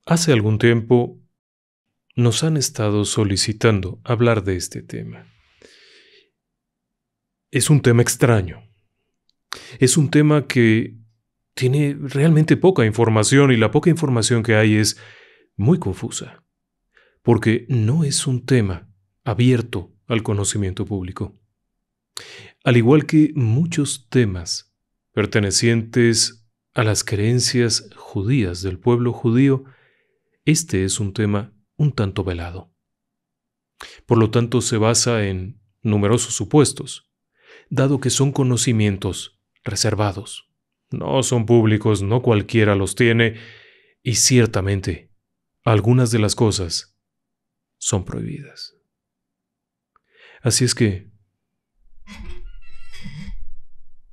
Hace algún tiempo nos han estado solicitando hablar de este tema. Es un tema extraño. Es un tema que tiene realmente poca información y la poca información que hay es muy confusa, porque no es un tema abierto al conocimiento público. Al igual que muchos temas pertenecientes a las creencias judías del pueblo judío, este es un tema un tanto velado. Por lo tanto, se basa en numerosos supuestos, dado que son conocimientos reservados. No son públicos, no cualquiera los tiene, y ciertamente algunas de las cosas son prohibidas. Así es que,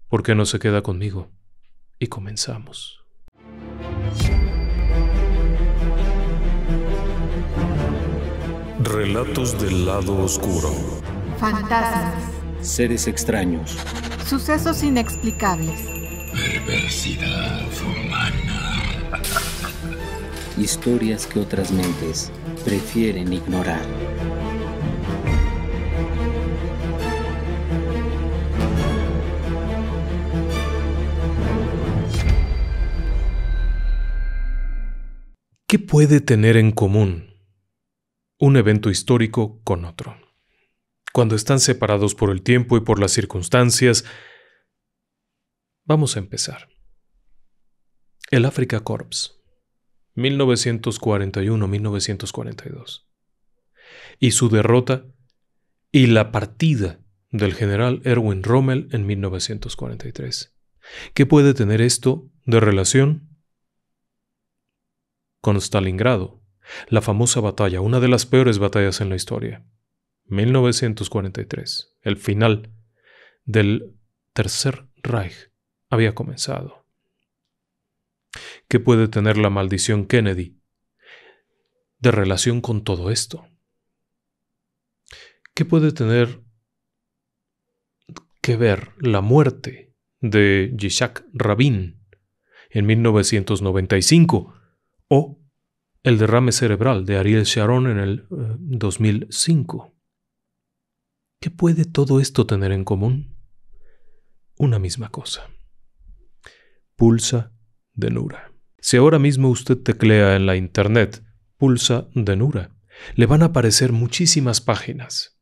¿por qué no se queda conmigo? Y comenzamos. Relatos del lado oscuro. Fantasmas. Seres extraños. Sucesos inexplicables. Perversidad humana. Historias que otras mentes prefieren ignorar. ¿Qué puede tener en común un evento histórico con otro? Cuando están separados por el tiempo y por las circunstancias, vamos a empezar. El Afrika Korps, 1941-1942. Y su derrota y la partida del general Erwin Rommel en 1943. ¿Qué puede tener esto de relación con Stalingrado? La famosa batalla, una de las peores batallas en la historia. 1943, el final del Tercer Reich había comenzado. ¿Qué puede tener la maldición Kennedy de relación con todo esto? ¿Qué puede tener que ver la muerte de Yitzhak Rabin en 1995 o el derrame cerebral de Ariel Sharon en el 2005? ¿Qué puede todo esto tener en común? Una misma cosa. Pulsa de Nura. Si ahora mismo usted teclea en la internet Pulsa de Nura, le van a aparecer muchísimas páginas,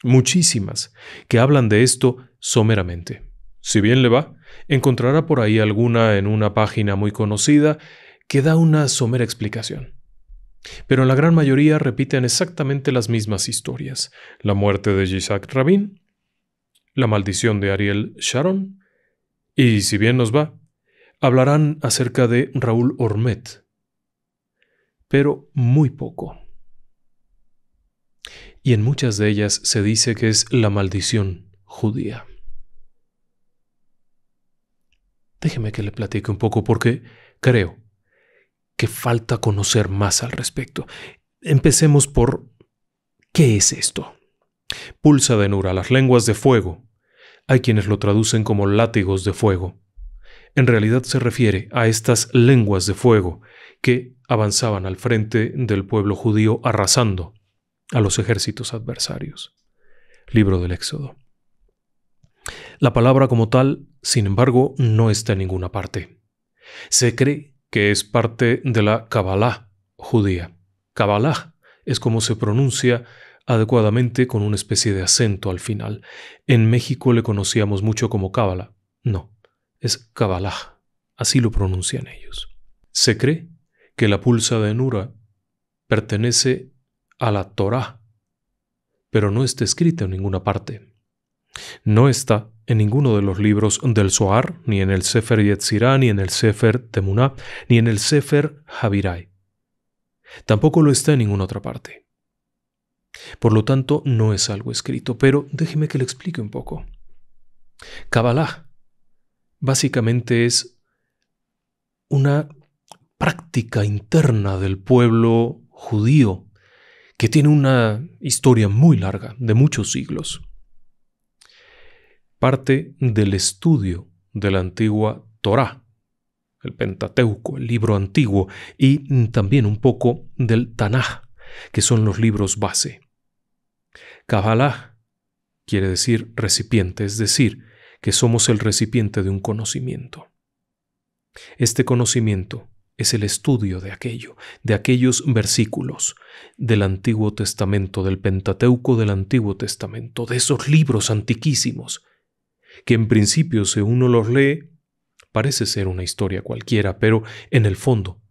muchísimas, que hablan de esto someramente. Si bien le va, encontrará por ahí alguna en una página muy conocida que da una somera explicación. Pero en la gran mayoría repiten exactamente las mismas historias. La muerte de Yitzhak Rabin, la maldición de Ariel Sharon, y si bien nos va, hablarán acerca de Raúl Ormet, pero muy poco. Y en muchas de ellas se dice que es la maldición judía. Déjeme que le platique un poco porque creo que falta conocer más al respecto. Empecemos por ¿qué es esto? Pulsa de Nura, las lenguas de fuego. Hay quienes lo traducen como látigos de fuego. En realidad se refiere a estas lenguas de fuego que avanzaban al frente del pueblo judío arrasando a los ejércitos adversarios. Libro del Éxodo. La palabra como tal, sin embargo, no está en ninguna parte. Se cree que es parte de la Kabbalah judía. Kabbalah es como se pronuncia adecuadamente con una especie de acento al final. En México le conocíamos mucho como Cábala. No, es Kabbalah. Así lo pronuncian ellos. Se cree que la pulsa de Nura pertenece a la Torá, pero no está escrita en ninguna parte. No está en ninguno de los libros del Zohar, ni en el Sefer Yetzirah, ni en el Sefer Temuná, ni en el Sefer Havirai. Tampoco lo está en ninguna otra parte. Por lo tanto, no es algo escrito, pero déjeme que le explique un poco. Kabbalah básicamente es una práctica interna del pueblo judío que tiene una historia muy larga, de muchos siglos. Parte del estudio de la antigua Torá, el Pentateuco, el libro antiguo, y también un poco del Tanaj, que son los libros base. Kabbalah quiere decir recipiente, es decir, que somos el recipiente de un conocimiento. Este conocimiento es el estudio de aquello, de aquellos versículos del Antiguo Testamento, del Pentateuco del Antiguo Testamento, de esos libros antiquísimos, que en principio, si uno los lee, parece ser una historia cualquiera, pero en el fondo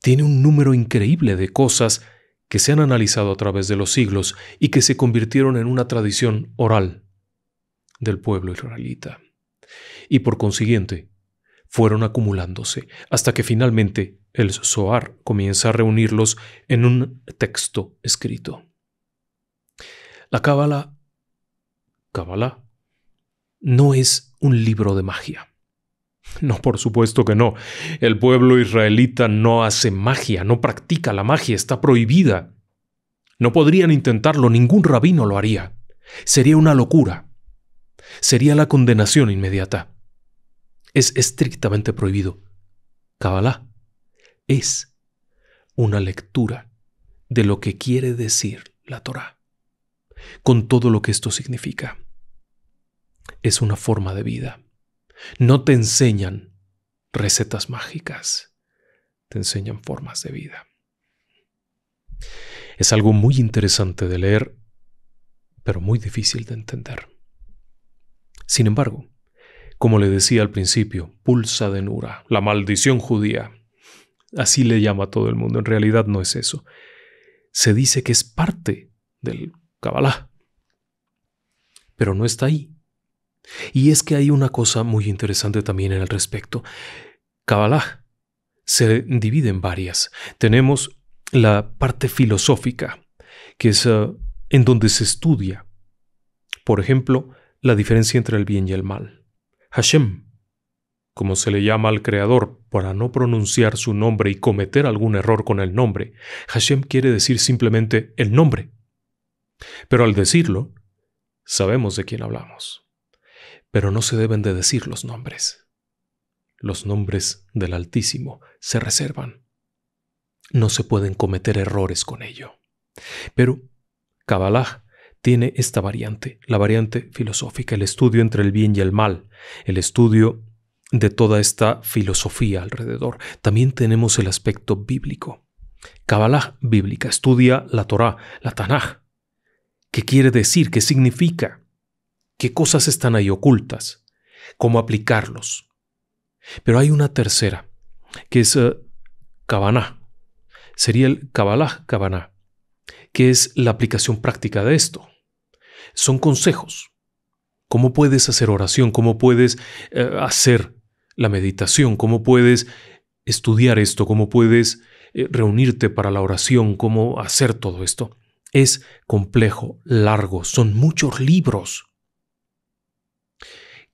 tiene un número increíble de cosas que se han analizado a través de los siglos y que se convirtieron en una tradición oral del pueblo israelita. Y por consiguiente, fueron acumulándose hasta que finalmente el Zohar comienza a reunirlos en un texto escrito. La Kabbalah no es un libro de magia. No, por supuesto que no. El pueblo israelita no hace magia, no practica la magia, está prohibida. No podrían intentarlo, ningún rabino lo haría. Sería una locura. Sería la condenación inmediata. Es estrictamente prohibido. Kabbalah es una lectura de lo que quiere decir la Torá, con todo lo que esto significa. Es una forma de vida. No te enseñan recetas mágicas, te enseñan formas de vida. Es algo muy interesante de leer, pero muy difícil de entender. Sin embargo, como le decía al principio, Pulsa de Nura, la maldición judía. Así le llama a todo el mundo. En realidad no es eso. Se dice que es parte del Kabbalah, pero no está ahí. Y es que hay una cosa muy interesante también en el respecto. Kabbalah se divide en varias. Tenemos la parte filosófica, que es en donde se estudia, por ejemplo, la diferencia entre el bien y el mal. Hashem, como se le llama al Creador, para no pronunciar su nombre y cometer algún error con el nombre. Hashem quiere decir simplemente el nombre. Pero al decirlo, sabemos de quién hablamos. Pero no se deben de decir los nombres. Los nombres del Altísimo se reservan. No se pueden cometer errores con ello. Pero Kabbalah tiene esta variante, la variante filosófica, el estudio entre el bien y el mal, el estudio de toda esta filosofía alrededor. También tenemos el aspecto bíblico. Kabbalah bíblica estudia la Torá, la Tanaj. ¿Qué quiere decir? ¿Qué significa? ¿Qué cosas están ahí ocultas? ¿Cómo aplicarlos? Pero hay una tercera, que es Kavanah. Sería el Kabbalah, que es la aplicación práctica de esto. Son consejos. ¿Cómo puedes hacer oración? ¿Cómo puedes hacer la meditación? ¿Cómo puedes estudiar esto? ¿Cómo puedes reunirte para la oración? ¿Cómo hacer todo esto? Es complejo, largo, son muchos libros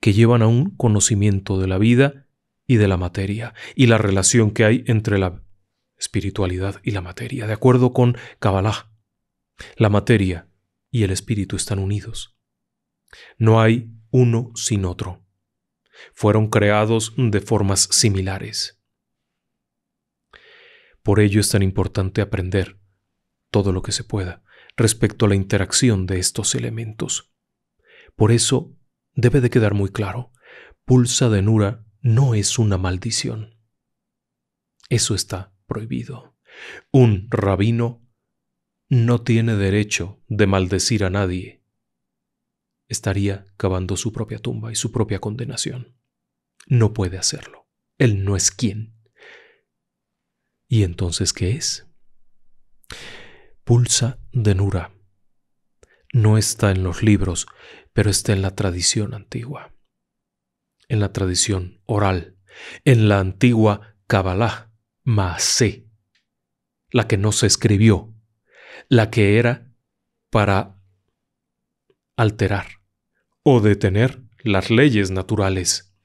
que llevan a un conocimiento de la vida y de la materia y la relación que hay entre la espiritualidad y la materia. De acuerdo con Kabbalah, la materia y el espíritu están unidos. No hay uno sin otro. Fueron creados de formas similares. Por ello es tan importante aprender todo lo que se pueda respecto a la interacción de estos elementos. Por eso debe de quedar muy claro, Pulsa de Nura no es una maldición. Eso está prohibido. Un rabino no tiene derecho de maldecir a nadie. Estaría cavando su propia tumba y su propia condenación. No puede hacerlo. Él no es quien. ¿Y entonces qué es? Pulsa de Nura no está en los libros, pero está en la tradición antigua, en la tradición oral, en la antigua Kabbalah Maaseh, la que no se escribió, la que era para alterar o detener las leyes naturales.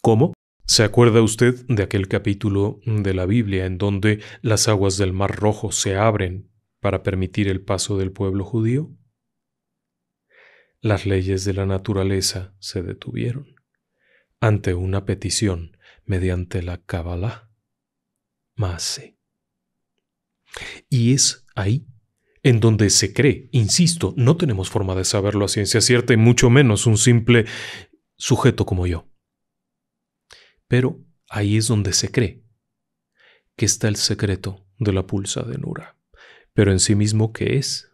¿Cómo? ¿Se acuerda usted de aquel capítulo de la Biblia en donde las aguas del Mar Rojo se abren para permitir el paso del pueblo judío? Las leyes de la naturaleza se detuvieron ante una petición mediante la Kabbalah Maaseh. Y es ahí en donde se cree, insisto, no tenemos forma de saberlo a ciencia cierta y mucho menos un simple sujeto como yo. Pero ahí es donde se cree que está el secreto de la Pulsa de Nura. Pero en sí mismo, ¿qué es?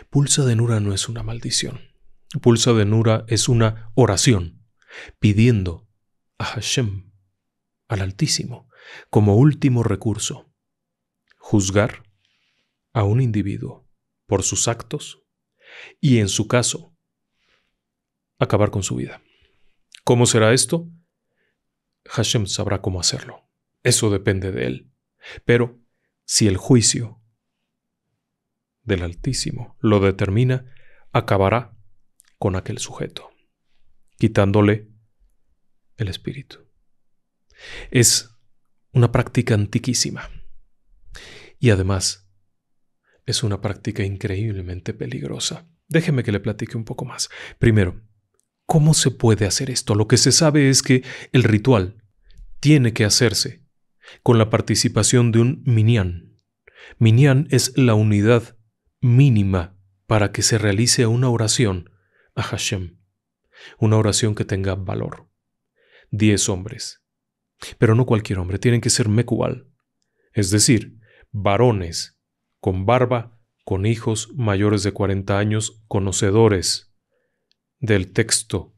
Pulsa de Nura no es una maldición. Pulsa de Nura es una oración pidiendo a Hashem, al Altísimo, como último recurso, juzgar a un individuo por sus actos y, en su caso, acabar con su vida. ¿Cómo será esto? Hashem sabrá cómo hacerlo. Eso depende de él. Pero si el juicio del Altísimo lo determina, acabará con aquel sujeto, quitándole el espíritu. Es una práctica antiquísima y además es una práctica increíblemente peligrosa. Déjeme que le platique un poco más. Primero, ¿cómo se puede hacer esto? Lo que se sabe es que el ritual tiene que hacerse con la participación de un minyan. Minyan es la unidad mínima para que se realice una oración a Hashem, una oración que tenga valor. 10 hombres. Pero no cualquier hombre, tienen que ser mekubal, es decir, varones con barba, con hijos mayores de 40 años, conocedores del texto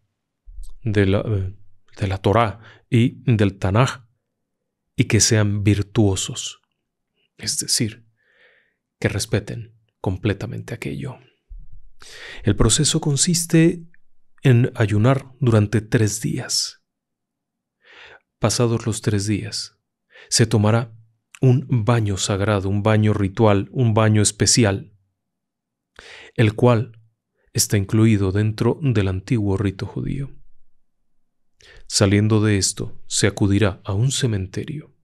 de la Torá y del Tanaj, y que sean virtuosos, es decir, que respeten completamente aquello. El proceso consiste en ayunar durante 3 días. Pasados los 3 días, se tomará un baño sagrado, un baño ritual, un baño especial, el cual está incluido dentro del antiguo rito judío. Saliendo de esto, se acudirá a un cementerio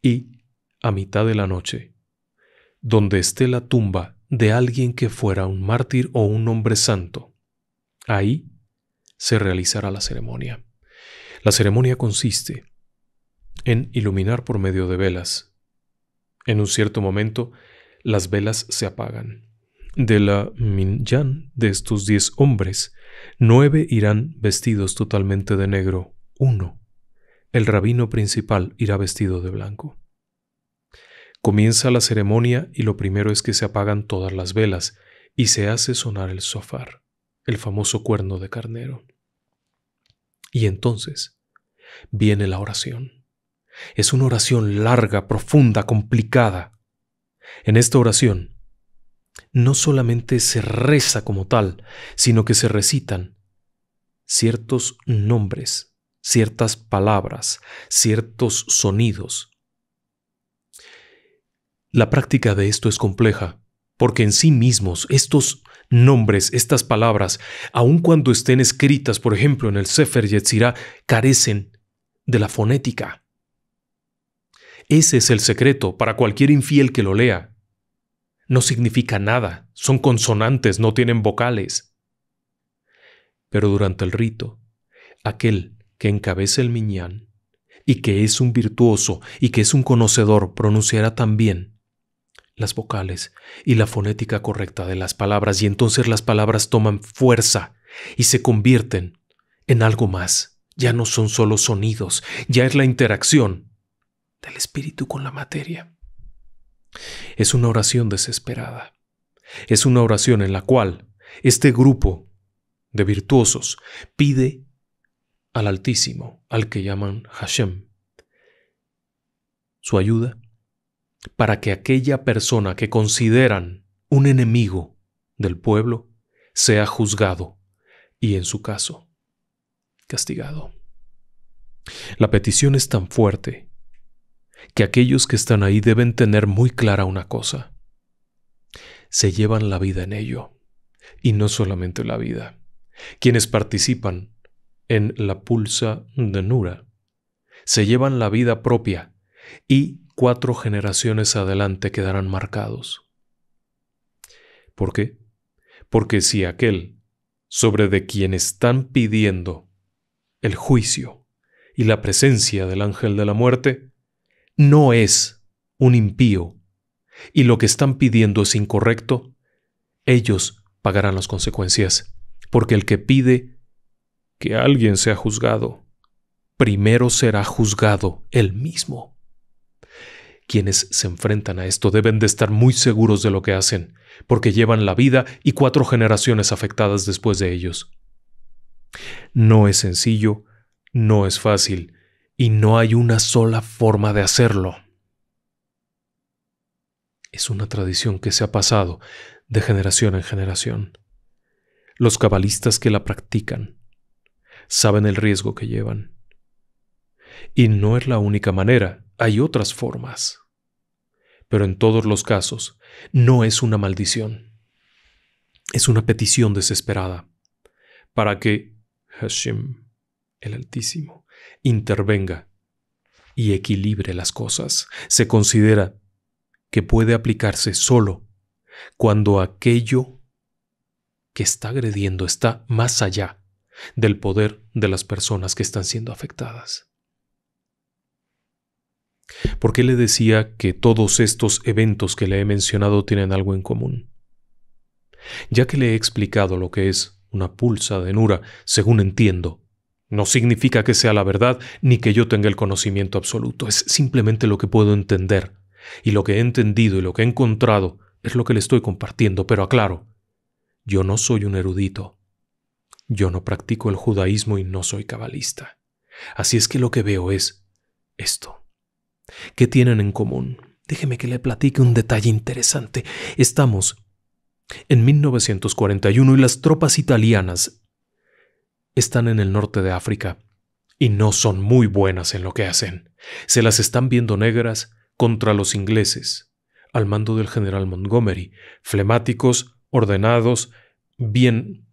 y, a mitad de la noche, donde esté la tumba de alguien que fuera un mártir o un hombre santo, ahí se realizará la ceremonia. La ceremonia consiste en iluminar por medio de velas. En un cierto momento, las velas se apagan. De la minyan de estos 10 hombres, 9 irán vestidos totalmente de negro. 1, el rabino principal, irá vestido de blanco. Comienza la ceremonia y lo primero es que se apagan todas las velas y se hace sonar el shofar, el famoso cuerno de carnero. Y entonces viene la oración. Es una oración larga, profunda, complicada. En esta oración no solamente se reza como tal, sino que se recitan ciertos nombres, ciertas palabras, ciertos sonidos. La práctica de esto es compleja, porque en sí mismos estos nombres, estas palabras, aun cuando estén escritas, por ejemplo, en el Sefer Yetzirah, carecen de la fonética. Ese es el secreto para cualquier infiel que lo lea. No significa nada, son consonantes, no tienen vocales. Pero durante el rito, aquel que encabeza el minyan y que es un virtuoso y que es un conocedor pronunciará también las vocales y la fonética correcta de las palabras, y entonces las palabras toman fuerza y se convierten en algo más. Ya no son solo sonidos, ya es la interacción del espíritu con la materia. Es una oración desesperada. Es una oración en la cual este grupo de virtuosos pide al Altísimo, al que llaman Hashem, su ayuda para que aquella persona que consideran un enemigo del pueblo sea juzgado y, en su caso, castigado. La petición es tan fuerte que aquellos que están ahí deben tener muy clara una cosa: se llevan la vida en ello, y no solamente la vida. Quienes participan en la Pulsa de Nura se llevan la vida propia y 4 generaciones adelante quedarán marcados. ¿Por qué? Porque si aquel sobre de quien están pidiendo el juicio y la presencia del ángel de la muerte, no es un impío y lo que están pidiendo es incorrecto, ellos pagarán las consecuencias, porque el que pide que alguien sea juzgado, primero será juzgado él mismo. Quienes se enfrentan a esto deben de estar muy seguros de lo que hacen, porque llevan la vida y 4 generaciones afectadas después de ellos. No es sencillo, no es fácil, y no hay una sola forma de hacerlo. Es una tradición que se ha pasado de generación en generación. Los cabalistas que la practican saben el riesgo que llevan. Y no es la única manera, hay otras formas. Pero en todos los casos, no es una maldición. Es una petición desesperada para que Hashem, el Altísimo, intervenga y equilibre las cosas. Se considera que puede aplicarse solo cuando aquello que está agrediendo está más allá del poder de las personas que están siendo afectadas. ¿Por qué le decía que todos estos eventos que le he mencionado tienen algo en común? Ya que le he explicado lo que es una pulsa de Nura, según entiendo, no significa que sea la verdad ni que yo tenga el conocimiento absoluto, es simplemente lo que puedo entender, y lo que he entendido y lo que he encontrado es lo que le estoy compartiendo, pero aclaro, yo no soy un erudito, yo no practico el judaísmo y no soy cabalista, así es que lo que veo es esto. ¿Qué tienen en común? Déjeme que le platique un detalle interesante. Estamos en 1941 y las tropas italianas están en el norte de África y no son muy buenas en lo que hacen. Se las están viendo negras contra los ingleses, al mando del general Montgomery, flemáticos, ordenados, bien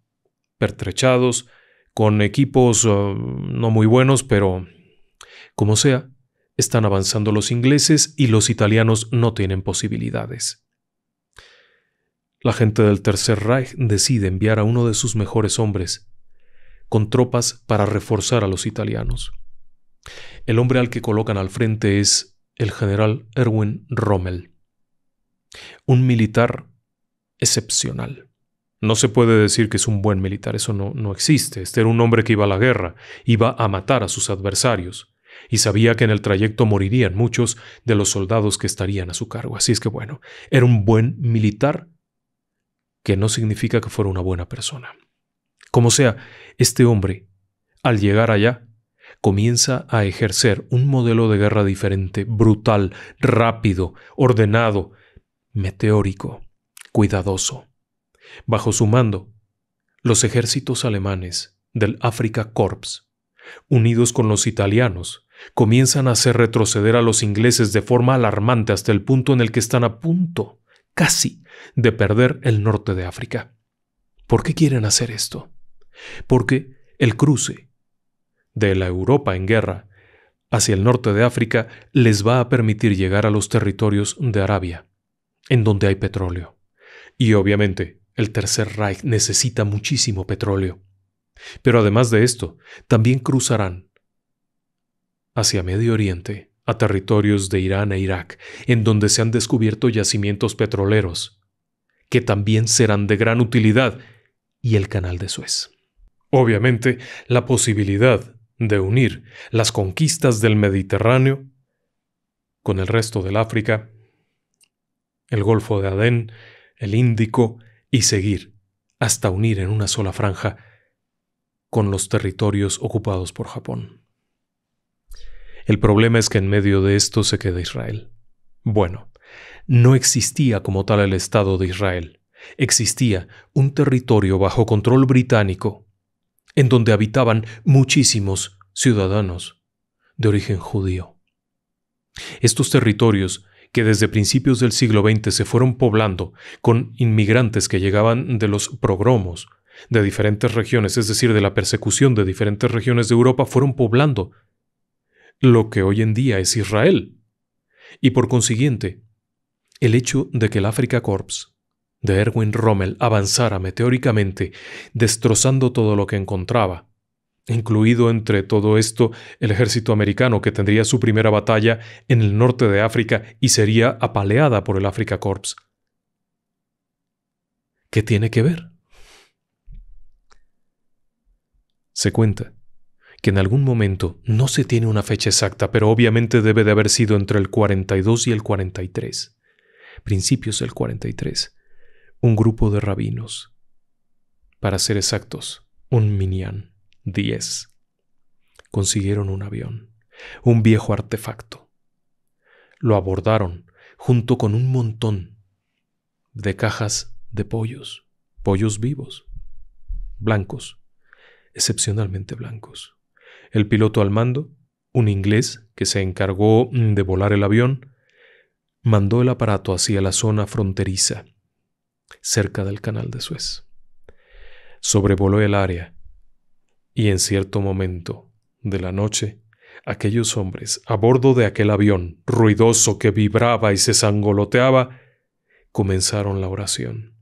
pertrechados, con equipos no muy buenos, pero como sea, están avanzando los ingleses y los italianos no tienen posibilidades. La gente del Tercer Reich decide enviar a uno de sus mejores hombres con tropas para reforzar a los italianos. El hombre al que colocan al frente es el general Erwin Rommel, un militar excepcional. No se puede decir que es un buen militar, eso no existe. Este era un hombre que iba a la guerra, iba a matar a sus adversarios. Y sabía que en el trayecto morirían muchos de los soldados que estarían a su cargo. Así es que bueno, era un buen militar, que no significa que fuera una buena persona. Como sea, este hombre, al llegar allá, comienza a ejercer un modelo de guerra diferente, brutal, rápido, ordenado, meteórico, cuidadoso. Bajo su mando, los ejércitos alemanes del Afrika Korps, unidos con los italianos, comienzan a hacer retroceder a los ingleses de forma alarmante hasta el punto en el que están a punto, casi, de perder el norte de África. ¿Por qué quieren hacer esto? Porque el cruce de la Europa en guerra hacia el norte de África les va a permitir llegar a los territorios de Arabia, en donde hay petróleo. Y obviamente, el Tercer Reich necesita muchísimo petróleo. Pero además de esto, también cruzarán hacia Medio Oriente, a territorios de Irán e Irak, en donde se han descubierto yacimientos petroleros, que también serán de gran utilidad, y el Canal de Suez. Obviamente, la posibilidad de unir las conquistas del Mediterráneo con el resto del África, el Golfo de Adén, el Índico, y seguir hasta unir en una sola franja con los territorios ocupados por Japón. El problema es que en medio de esto se queda Israel. Bueno, no existía como tal el Estado de Israel. Existía un territorio bajo control británico, en donde habitaban muchísimos ciudadanos de origen judío. Estos territorios, que desde principios del siglo XX se fueron poblando con inmigrantes que llegaban de los pogromos de diferentes regiones, es decir, de la persecución de diferentes regiones de Europa, fueron poblando lo que hoy en día es Israel. Y por consiguiente, el hecho de que el Afrika Korps de Erwin Rommel avanzara meteóricamente, destrozando todo lo que encontraba, incluido entre todo esto el ejército americano, que tendría su primera batalla en el norte de África y sería apaleada por el Afrika Korps. ¿Qué tiene que ver? Se cuenta que en algún momento, no se tiene una fecha exacta, pero obviamente debe de haber sido entre el 42 y el 43, principios del 43, un grupo de rabinos, para ser exactos, un minyan, 10, consiguieron un avión, un viejo artefacto. Lo abordaron junto con un montón de cajas de pollos vivos, blancos, excepcionalmente blancos. El piloto al mando, un inglés que se encargó de volar el avión, mandó el aparato hacia la zona fronteriza, cerca del Canal de Suez. Sobrevoló el área y en cierto momento de la noche, aquellos hombres a bordo de aquel avión ruidoso que vibraba y se sangoloteaba, comenzaron la oración,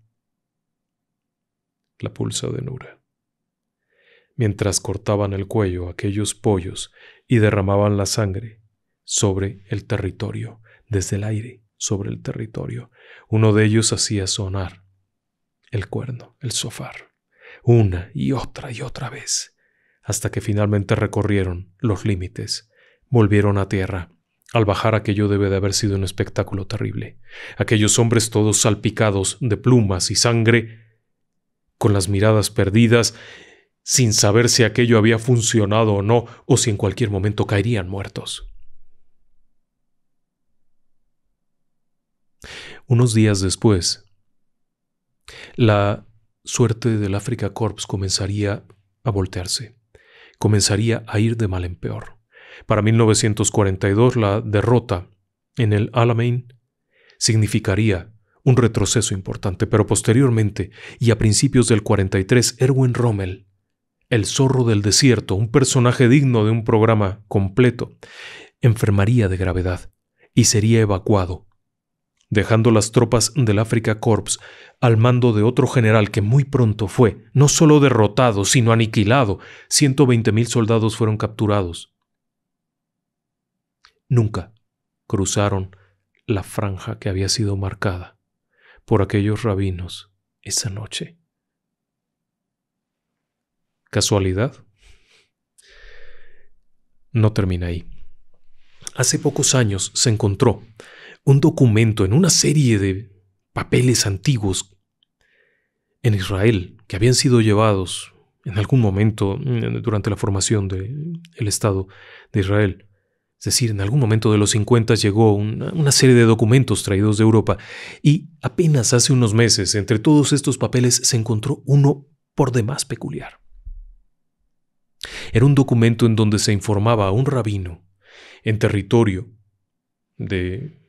la pulsa de Nura. Mientras cortaban el cuello a aquellos pollos y derramaban la sangre sobre el territorio, desde el aire sobre el territorio, uno de ellos hacía sonar el cuerno, el shofar, una y otra vez, hasta que finalmente recorrieron los límites, volvieron a tierra. Al bajar aquello debe de haber sido un espectáculo terrible. Aquellos hombres todos salpicados de plumas y sangre, con las miradas perdidas, sin saber si aquello había funcionado o no, o si en cualquier momento caerían muertos. Unos días después, la suerte del Afrika Korps comenzaría a voltearse, comenzaría a ir de mal en peor. Para 1942, la derrota en el Alamein significaría un retroceso importante, pero posteriormente, y a principios del 43, Erwin Rommel, el zorro del desierto, un personaje digno de un programa completo, enfermaría de gravedad y sería evacuado, dejando las tropas del Afrika Korps al mando de otro general que muy pronto fue no solo derrotado, sino aniquilado. 120,000 soldados fueron capturados. Nunca cruzaron la franja que había sido marcada por aquellos rabinos esa noche. ¿Casualidad? No termina ahí. Hace pocos años se encontró un documento en una serie de papeles antiguos en Israel que habían sido llevados en algún momento durante la formación del Estado de Israel. Es decir, en algún momento de los 50 llegó una serie de documentos traídos de Europa y apenas hace unos meses entre todos estos papeles se encontró uno por demás peculiar. Era un documento en donde se informaba a un rabino en territorio de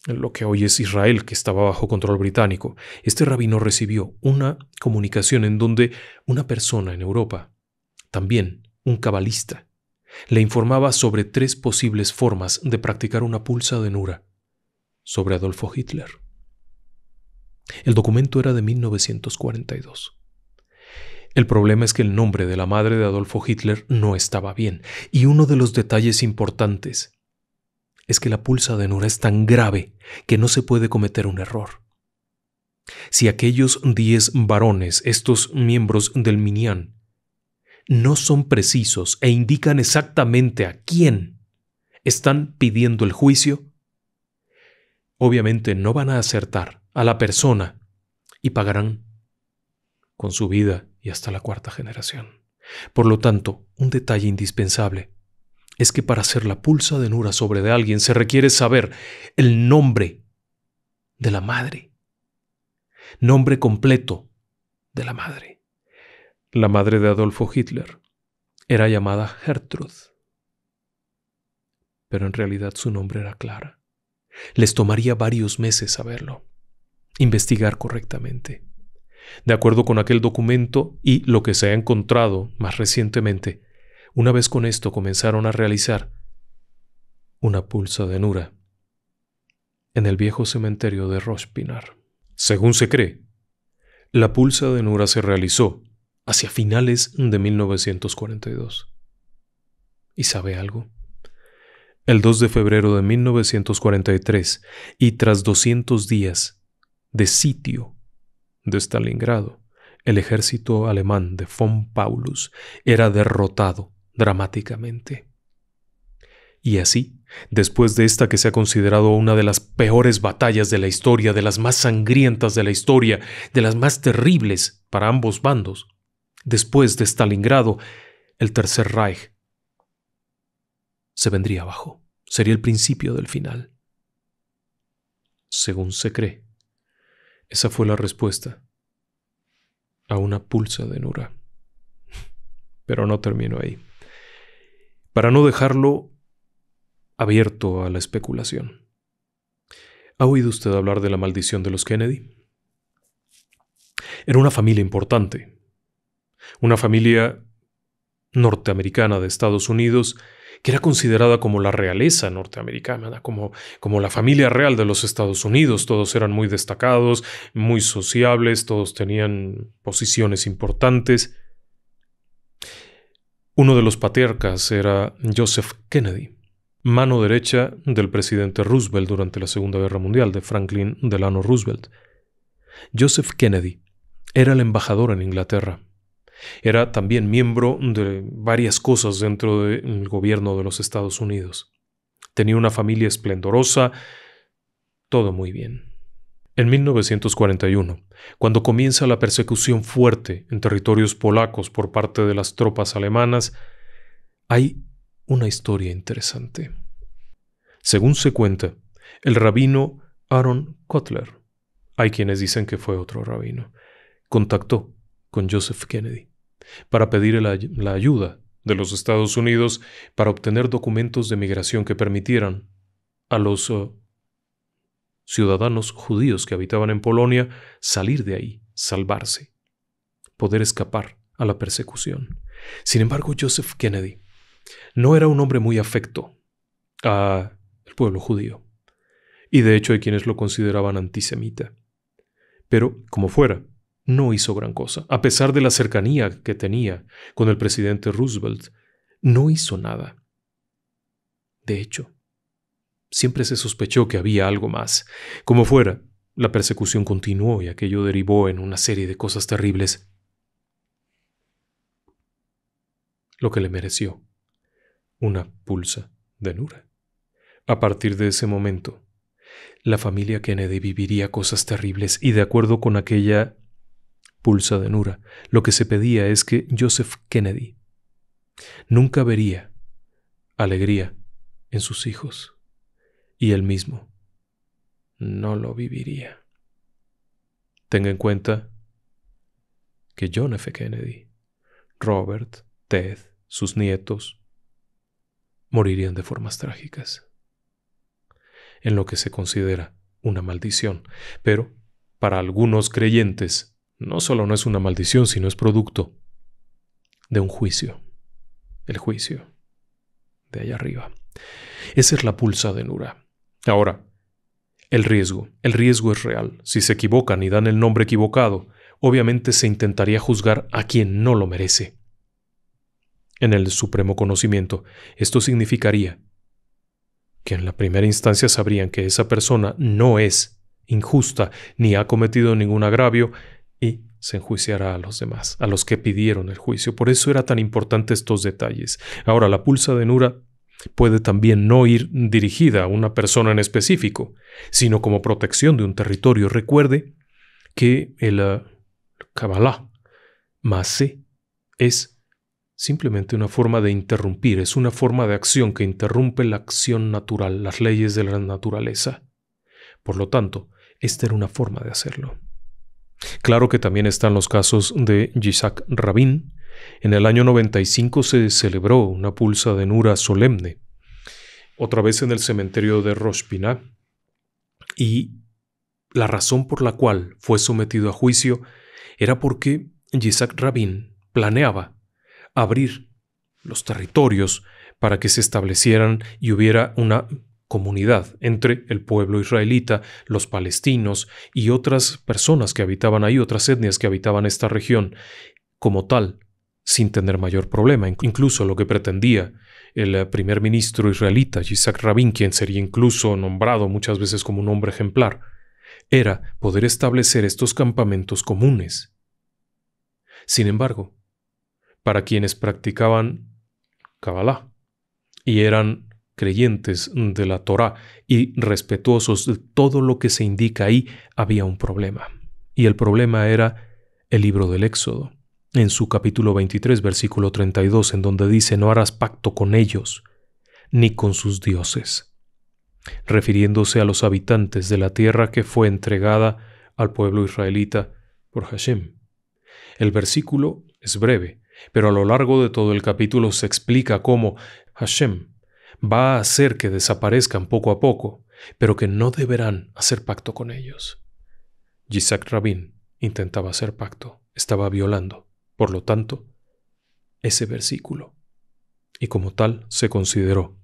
lo que hoy es Israel, que estaba bajo control británico. Este rabino recibió una comunicación en donde una persona en Europa, también un cabalista, le informaba sobre 3 posibles formas de practicar una pulsa de Nura sobre Adolfo Hitler. El documento era de 1942. El problema es que el nombre de la madre de Adolfo Hitler no estaba bien, y uno de los detalles importantes es que la pulsa de Nura es tan grave que no se puede cometer un error. Si aquellos 10 varones, estos miembros del Minyan, no son precisos e indican exactamente a quién están pidiendo el juicio, obviamente no van a acertar a la persona y pagarán con su vida y hasta la 4ª generación. Por lo tanto, un detalle indispensable es que para hacer la pulsa de Nura sobre de alguien se requiere saber el nombre de la madre, nombre completo de la madre. La madre de Adolfo Hitler era llamada Gertrud, pero en realidad su nombre era Clara. Les tomaría varios meses saberlo, investigar correctamente. De acuerdo con aquel documento y lo que se ha encontrado más recientemente, una vez con esto comenzaron a realizar una pulsa de Nura en el viejo cementerio de Rosh Pinar. Según se cree, la pulsa de Nura se realizó hacia finales de 1942. ¿Y sabe algo? El 2 de febrero de 1943, y tras 200 días de sitio de Stalingrado, el ejército alemán de von Paulus era derrotado dramáticamente. Y así, después de esta que se ha considerado una de las peores batallas de la historia, de las más sangrientas de la historia, de las más terribles para ambos bandos, después de Stalingrado, el Tercer Reich se vendría abajo. Sería el principio del final. Según se cree, esa fue la respuesta a una pulsa de Nura. Pero no termino ahí. Para no dejarlo abierto a la especulación. ¿Ha oído usted hablar de la maldición de los Kennedy? Era una familia importante. Una familia norteamericana de Estados Unidos que era considerada como la realeza norteamericana, como la familia real de los Estados Unidos. Todos eran muy destacados, muy sociables, todos tenían posiciones importantes. Uno de los patriarcas era Joseph Kennedy, mano derecha del presidente Roosevelt durante la Segunda Guerra Mundial, de Franklin Delano Roosevelt. Joseph Kennedy era el embajador en Inglaterra. Era también miembro de varias cosas dentro del gobierno de los Estados Unidos. Tenía una familia esplendorosa, todo muy bien. En 1941, cuando comienza la persecución fuerte en territorios polacos por parte de las tropas alemanas, hay una historia interesante. Según se cuenta, el rabino Aaron Kotler, hay quienes dicen que fue otro rabino, contactó con Joseph Kennedy para pedir la ayuda de los Estados Unidos para obtener documentos de migración que permitieran a los ciudadanos judíos que habitaban en Polonia salir de ahí, salvarse, poder escapar a la persecución. Sin embargo, Joseph Kennedy no era un hombre muy afecto al pueblo judío, y de hecho hay quienes lo consideraban antisemita. Pero, como fuera, no hizo gran cosa. A pesar de la cercanía que tenía con el presidente Roosevelt, no hizo nada. De hecho, siempre se sospechó que había algo más. Como fuera, la persecución continuó y aquello derivó en una serie de cosas terribles, lo que le mereció una pulsa de Nura. A partir de ese momento, la familia Kennedy viviría cosas terribles y, de acuerdo con aquella pulsa de Nura, lo que se pedía es que Joseph Kennedy nunca vería alegría en sus hijos y él mismo no lo viviría. Tenga en cuenta que John F. Kennedy, Robert, Ted, sus nietos, morirían de formas trágicas, en lo que se considera una maldición. Pero para algunos creyentes, no solo no es una maldición, sino es producto de un juicio, el juicio de allá arriba. Esa es la pulsa de Nura. Ahora, el riesgo es real. Si se equivocan y dan el nombre equivocado, obviamente se intentaría juzgar a quien no lo merece. En el supremo conocimiento, esto significaría que en la primera instancia sabrían que esa persona no es injusta ni ha cometido ningún agravio y se enjuiciará a los demás, a los que pidieron el juicio. Por eso era tan importante estos detalles. Ahora, la pulsa de Nura puede también no ir dirigida a una persona en específico, sino como protección de un territorio. Recuerde que el Kabbalah, Maaseh, es simplemente una forma de interrumpir, es una forma de acción que interrumpe la acción natural, las leyes de la naturaleza. Por lo tanto, esta era una forma de hacerlo. Claro que también están los casos de Yitzhak Rabin. En el año 95 se celebró una pulsa de Nura solemne, otra vez en el cementerio de Rosh Pinah, y la razón por la cual fue sometido a juicio era porque Yitzhak Rabin planeaba abrir los territorios para que se establecieran y hubiera una comunidad entre el pueblo israelita, los palestinos y otras personas que habitaban ahí, otras etnias que habitaban esta región, como tal, sin tener mayor problema. Incluso lo que pretendía el primer ministro israelita, Yitzhak Rabin, quien sería incluso nombrado muchas veces como un hombre ejemplar, era poder establecer estos campamentos comunes. Sin embargo, para quienes practicaban Kabbalah y eran creyentes de la Torá y respetuosos de todo lo que se indica ahí, había un problema. Y el problema era el libro del Éxodo, en su capítulo 23, versículo 32, en donde dice: no harás pacto con ellos, ni con sus dioses, refiriéndose a los habitantes de la tierra que fue entregada al pueblo israelita por Hashem. El versículo es breve, pero a lo largo de todo el capítulo se explica cómo Hashem va a hacer que desaparezcan poco a poco, pero que no deberán hacer pacto con ellos. Yitzhak Rabin intentaba hacer pacto, estaba violando, por lo tanto, ese versículo, y como tal se consideró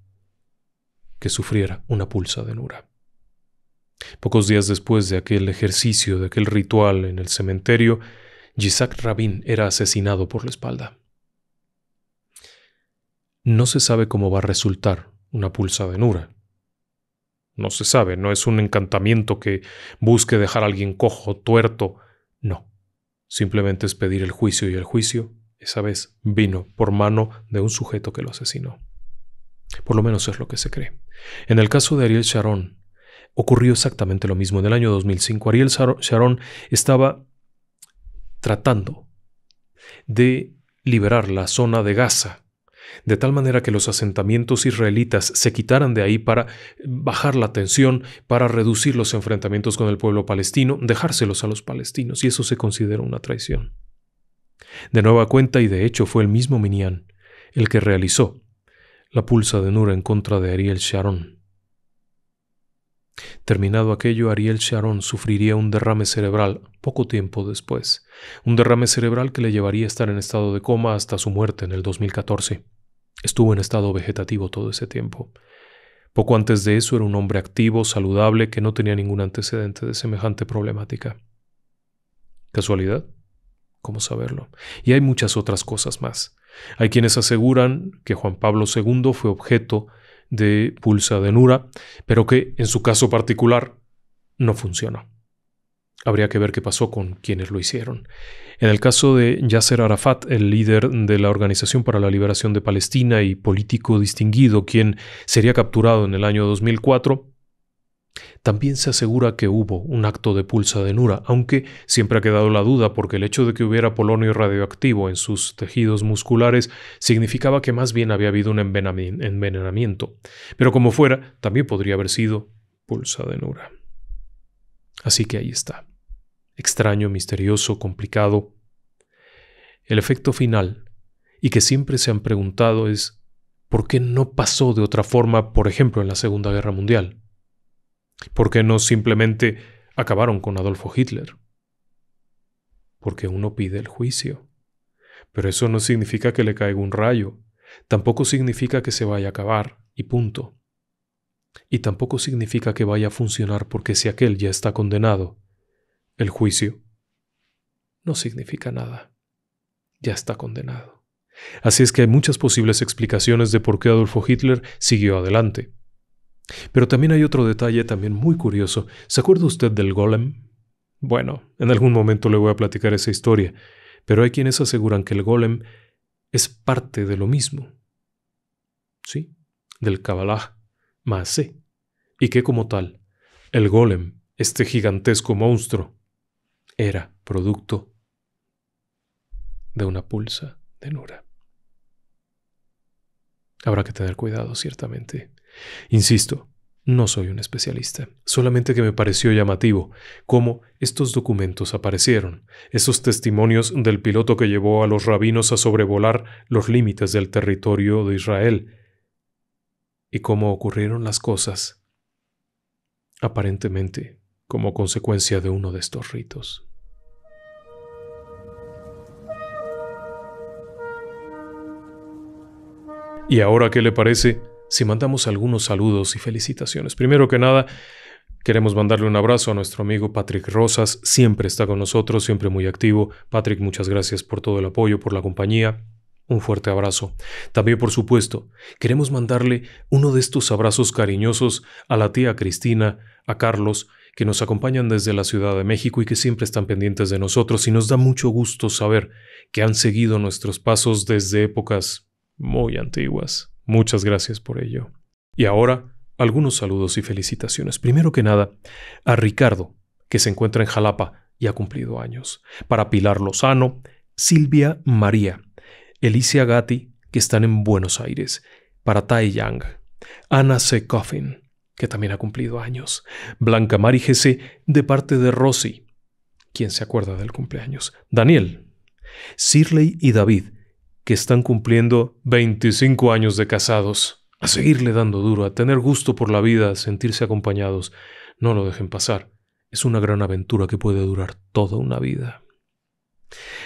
que sufriera una pulsa de Nura. Pocos días después de aquel ejercicio, de aquel ritual en el cementerio, Yitzhak Rabin era asesinado por la espalda. No se sabe cómo va a resultar una pulsa de Nura. No se sabe, no es un encantamiento que busque dejar a alguien cojo, tuerto. No, simplemente es pedir el juicio, y el juicio, esa vez, vino por mano de un sujeto que lo asesinó. Por lo menos es lo que se cree. En el caso de Ariel Sharon, ocurrió exactamente lo mismo. En el año 2005, Ariel Sharon estaba tratando de liberar la zona de Gaza, de tal manera que los asentamientos israelitas se quitaran de ahí para bajar la tensión, para reducir los enfrentamientos con el pueblo palestino, dejárselos a los palestinos, y eso se considera una traición. De nueva cuenta, y de hecho fue el mismo Minyan el que realizó la pulsa de Nura en contra de Ariel Sharon. Terminado aquello, Ariel Sharon sufriría un derrame cerebral poco tiempo después, un derrame cerebral que le llevaría a estar en estado de coma hasta su muerte en el 2014. Estuvo en estado vegetativo todo ese tiempo. Poco antes de eso era un hombre activo, saludable, que no tenía ningún antecedente de semejante problemática. ¿Casualidad? ¿Cómo saberlo? Y hay muchas otras cosas más. Hay quienes aseguran que Juan Pablo II fue objeto de pulsa de Nura, pero que en su caso particular no funcionó. Habría que ver qué pasó con quienes lo hicieron. En el caso de Yasser Arafat, el líder de la Organización para la Liberación de Palestina y político distinguido, quien sería capturado en el año 2004, también se asegura que hubo un acto de pulsa de Nura, aunque siempre ha quedado la duda, porque el hecho de que hubiera polonio radioactivo en sus tejidos musculares significaba que más bien había habido un envenenamiento. Pero como fuera, también podría haber sido pulsa de Nura. Así que ahí está. Extraño, misterioso, complicado. El efecto final, y que siempre se han preguntado, es ¿por qué no pasó de otra forma, por ejemplo, en la Segunda Guerra Mundial? ¿Por qué no simplemente acabaron con Adolfo Hitler? Porque uno pide el juicio. Pero eso no significa que le caiga un rayo. Tampoco significa que se vaya a acabar, y punto. Y tampoco significa que vaya a funcionar, porque si aquel ya está condenado, el juicio no significa nada. Ya está condenado. Así es que hay muchas posibles explicaciones de por qué Adolfo Hitler siguió adelante. Pero también hay otro detalle también muy curioso. ¿Se acuerda usted del Golem? Bueno, en algún momento le voy a platicar esa historia, pero hay quienes aseguran que el Golem es parte de lo mismo. ¿Sí? Del Kabbalah Maaseh, y que como tal, el Golem, este gigantesco monstruo, era producto de una pulsa de Nura. Habrá que tener cuidado, ciertamente. Insisto, no soy un especialista, solamente que me pareció llamativo cómo estos documentos aparecieron, esos testimonios del piloto que llevó a los rabinos a sobrevolar los límites del territorio de Israel, y cómo ocurrieron las cosas, aparentemente como consecuencia de uno de estos ritos. ¿Y ahora qué le parece si mandamos algunos saludos y felicitaciones? Primero que nada, Queremos mandarle un abrazo a nuestro amigo Patrick Rosas, siempre está con nosotros, siempre muy activo. Patrick, muchas gracias por todo el apoyo, por la compañía. Un fuerte abrazo. También, por supuesto, queremos mandarle uno de estos abrazos cariñosos a la tía Cristina, a Carlos, que nos acompañan desde la Ciudad de México y que siempre están pendientes de nosotros, y nos da mucho gusto saber que han seguido nuestros pasos desde épocas muy antiguas. Muchas gracias por ello. Y ahora, algunos saludos y felicitaciones. Primero que nada, a Ricardo, que se encuentra en Jalapa y ha cumplido años. Para Pilar Lozano, Silvia María, Elicia Gatti, que están en Buenos Aires. Para Tai Yang, Ana C. Coffin, que también ha cumplido años. Blanca Mari GC, de parte de Rosy. ¿Quién se acuerda del cumpleaños? Daniel, Shirley y David, que están cumpliendo 25 años de casados. A seguirle dando duro, a tener gusto por la vida, a sentirse acompañados. No lo dejen pasar. Es una gran aventura que puede durar toda una vida.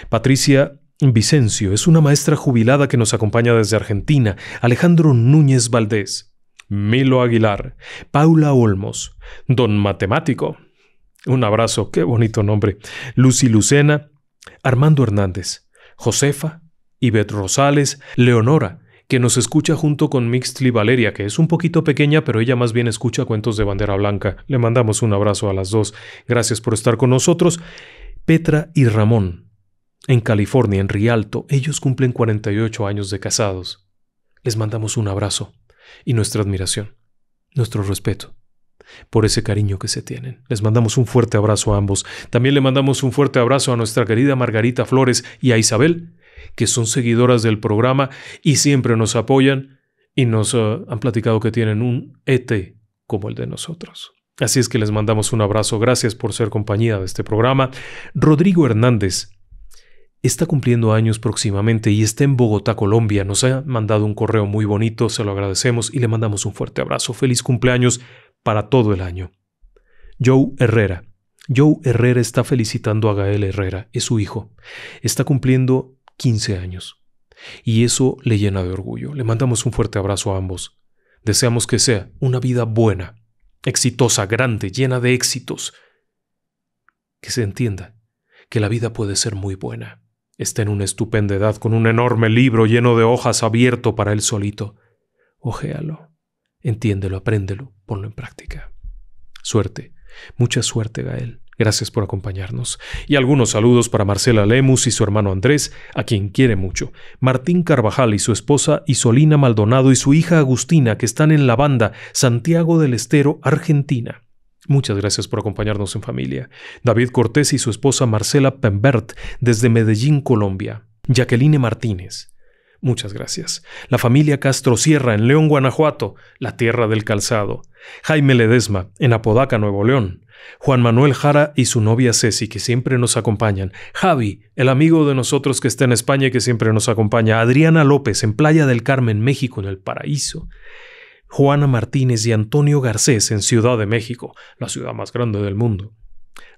Patricia Vicencio es una maestra jubilada que nos acompaña desde Argentina. Alejandro Núñez Valdés, Milo Aguilar, Paula Olmos, Don Matemático. Un abrazo, qué bonito nombre. Lucy Lucena, Armando Hernández, Josefa, Ivette Rosales, Leonora, que nos escucha junto con Mixtli Valeria, que es un poquito pequeña, pero ella más bien escucha cuentos de bandera blanca. Le mandamos un abrazo a las dos. Gracias por estar con nosotros. Petra y Ramón, en California, en Rialto, ellos cumplen 48 años de casados. Les mandamos un abrazo y nuestra admiración, nuestro respeto por ese cariño que se tienen. Les mandamos un fuerte abrazo a ambos. También le mandamos un fuerte abrazo a nuestra querida Margarita Flores y a Isabel, que son seguidoras del programa y siempre nos apoyan y nos han platicado que tienen un ET como el de nosotros. Así es que les mandamos un abrazo. Gracias por ser compañía de este programa. Rodrigo Hernández está cumpliendo años próximamente y está en Bogotá, Colombia. Nos ha mandado un correo muy bonito, se lo agradecemos y le mandamos un fuerte abrazo. Feliz cumpleaños para todo el año. Joe Herrera. Joe Herrera está felicitando a Gael Herrera, es su hijo. Está cumpliendo 15 años y eso le llena de orgullo. Le mandamos un fuerte abrazo a ambos. Deseamos que sea una vida buena, exitosa, grande, llena de éxitos. Que se entienda que la vida puede ser muy buena. Está en una estupenda edad con un enorme libro lleno de hojas abierto para él solito. Ogéalo, entiéndelo, apréndelo, ponlo en práctica. Suerte, mucha suerte, Gael. Gracias por acompañarnos. Y algunos saludos para Marcela Lemus y su hermano Andrés, a quien quiere mucho. Martín Carvajal y su esposa Isolina Maldonado y su hija Agustina, que están en la banda Santiago del Estero, Argentina. Muchas gracias por acompañarnos en familia. David Cortés y su esposa Marcela Pembert, desde Medellín, Colombia. Jacqueline Martínez. Muchas gracias. La familia Castro Sierra en León, Guanajuato, la tierra del calzado. Jaime Ledesma en Apodaca, Nuevo León. Juan Manuel Jara y su novia Ceci, que siempre nos acompañan. Javi, el amigo de nosotros que está en España y que siempre nos acompaña. Adriana López en Playa del Carmen, México, en el Paraíso. Juana Martínez y Antonio Garcés en Ciudad de México, la ciudad más grande del mundo.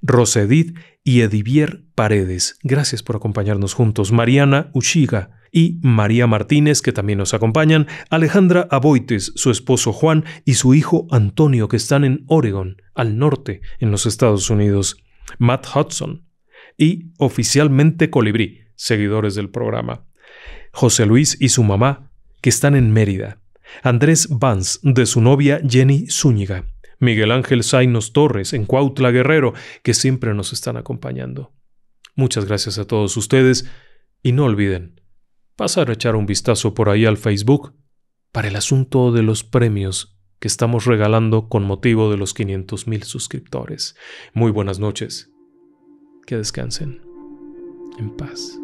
Rosedit y Edivier Paredes, gracias por acompañarnos juntos. Mariana Uchiga y María Martínez, que también nos acompañan. Alejandra Aboites, su esposo Juan y su hijo Antonio, que están en Oregon, al norte, en los Estados Unidos. Matt Hudson y oficialmente Colibrí, seguidores del programa. José Luis y su mamá, que están en Mérida. Andrés Vance, de su novia Jenny Zúñiga. Miguel Ángel Zainos Torres, en Cuautla, Guerrero, que siempre nos están acompañando. Muchas gracias a todos ustedes y no olviden pasar a echar un vistazo por ahí al Facebook para el asunto de los premios que estamos regalando con motivo de los 500,000 suscriptores. Muy buenas noches. Que descansen en paz.